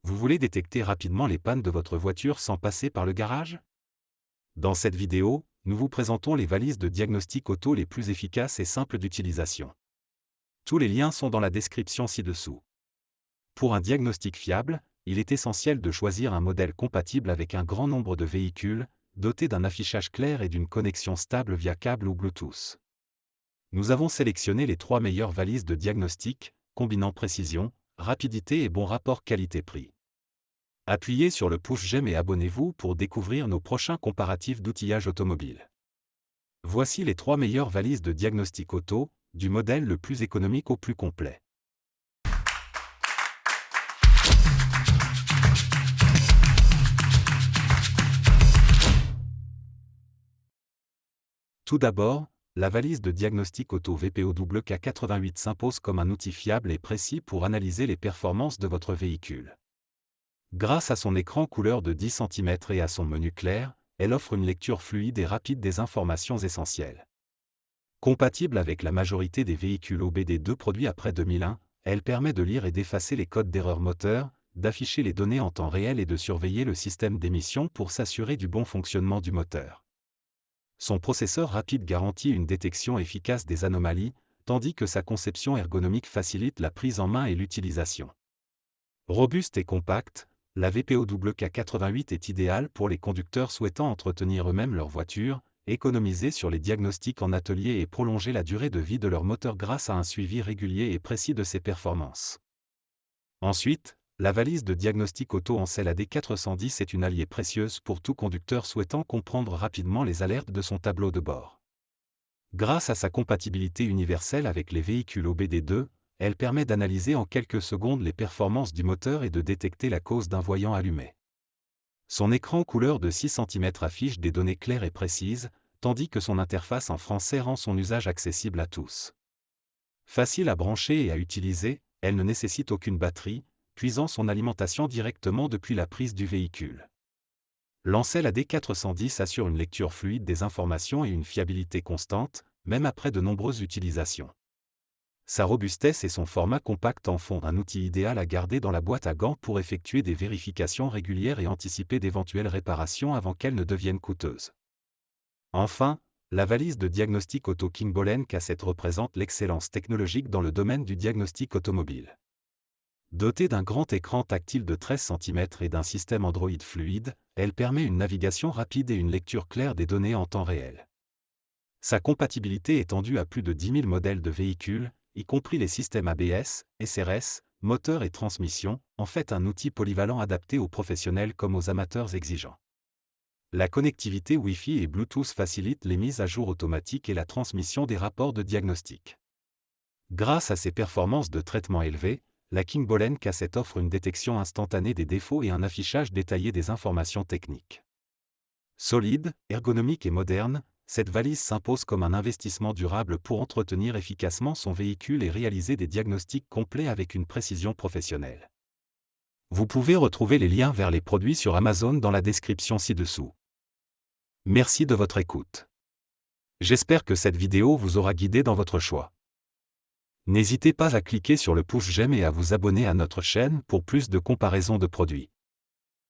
Vous voulez détecter rapidement les pannes de votre voiture sans passer par le garage? Dans cette vidéo, nous vous présentons les valises de diagnostic auto les plus efficaces et simples d'utilisation. Tous les liens sont dans la description ci-dessous. Pour un diagnostic fiable, il est essentiel de choisir un modèle compatible avec un grand nombre de véhicules, doté d'un affichage clair et d'une connexion stable via câble ou Bluetooth. Nous avons sélectionné les 3 meilleures valises de diagnostic, combinant précision, rapidité et bon rapport qualité-prix. Appuyez sur le pouce j'aime et abonnez-vous pour découvrir nos prochains comparatifs d'outillage automobile. Voici les 3 meilleures valises de diagnostic auto, du modèle le plus économique au plus complet. Tout d'abord, la valise de diagnostic auto VPOWK88 s'impose comme un outil fiable et précis pour analyser les performances de votre véhicule. Grâce à son écran couleur de 10 cm et à son menu clair, elle offre une lecture fluide et rapide des informations essentielles. Compatible avec la majorité des véhicules OBD2 produits après 2001, elle permet de lire et d'effacer les codes d'erreur moteur, d'afficher les données en temps réel et de surveiller le système d'émission pour s'assurer du bon fonctionnement du moteur. Son processeur rapide garantit une détection efficace des anomalies, tandis que sa conception ergonomique facilite la prise en main et l'utilisation. Robuste et compacte, la VPOWK88 est idéale pour les conducteurs souhaitant entretenir eux-mêmes leur voiture, économiser sur les diagnostics en atelier et prolonger la durée de vie de leur moteur grâce à un suivi régulier et précis de ses performances. Ensuite, la valise de diagnostic auto Ancel AD410 est une alliée précieuse pour tout conducteur souhaitant comprendre rapidement les alertes de son tableau de bord. Grâce à sa compatibilité universelle avec les véhicules OBD2, elle permet d'analyser en quelques secondes les performances du moteur et de détecter la cause d'un voyant allumé. Son écran couleur de 6 cm affiche des données claires et précises, tandis que son interface en français rend son usage accessible à tous. Facile à brancher et à utiliser, elle ne nécessite aucune batterie, puisant son alimentation directement depuis la prise du véhicule. L'Ancel AD410 assure une lecture fluide des informations et une fiabilité constante, même après de nombreuses utilisations. Sa robustesse et son format compact en font un outil idéal à garder dans la boîte à gants pour effectuer des vérifications régulières et anticiper d'éventuelles réparations avant qu'elles ne deviennent coûteuses. Enfin, la valise de diagnostic auto Kingbolen K7 représente l'excellence technologique dans le domaine du diagnostic automobile. Dotée d'un grand écran tactile de 13 cm et d'un système Android fluide, elle permet une navigation rapide et une lecture claire des données en temps réel. Sa compatibilité étendue à plus de 10 000 modèles de véhicules, y compris les systèmes ABS, SRS, moteur et transmission, en fait un outil polyvalent adapté aux professionnels comme aux amateurs exigeants. La connectivité Wi-Fi et Bluetooth facilite les mises à jour automatiques et la transmission des rapports de diagnostic. Grâce à ses performances de traitement élevées, la Kingbolen K7 offre une détection instantanée des défauts et un affichage détaillé des informations techniques. Solide, ergonomique et moderne, cette valise s'impose comme un investissement durable pour entretenir efficacement son véhicule et réaliser des diagnostics complets avec une précision professionnelle. Vous pouvez retrouver les liens vers les produits sur Amazon dans la description ci-dessous. Merci de votre écoute. J'espère que cette vidéo vous aura guidé dans votre choix. N'hésitez pas à cliquer sur le pouce j'aime et à vous abonner à notre chaîne pour plus de comparaisons de produits.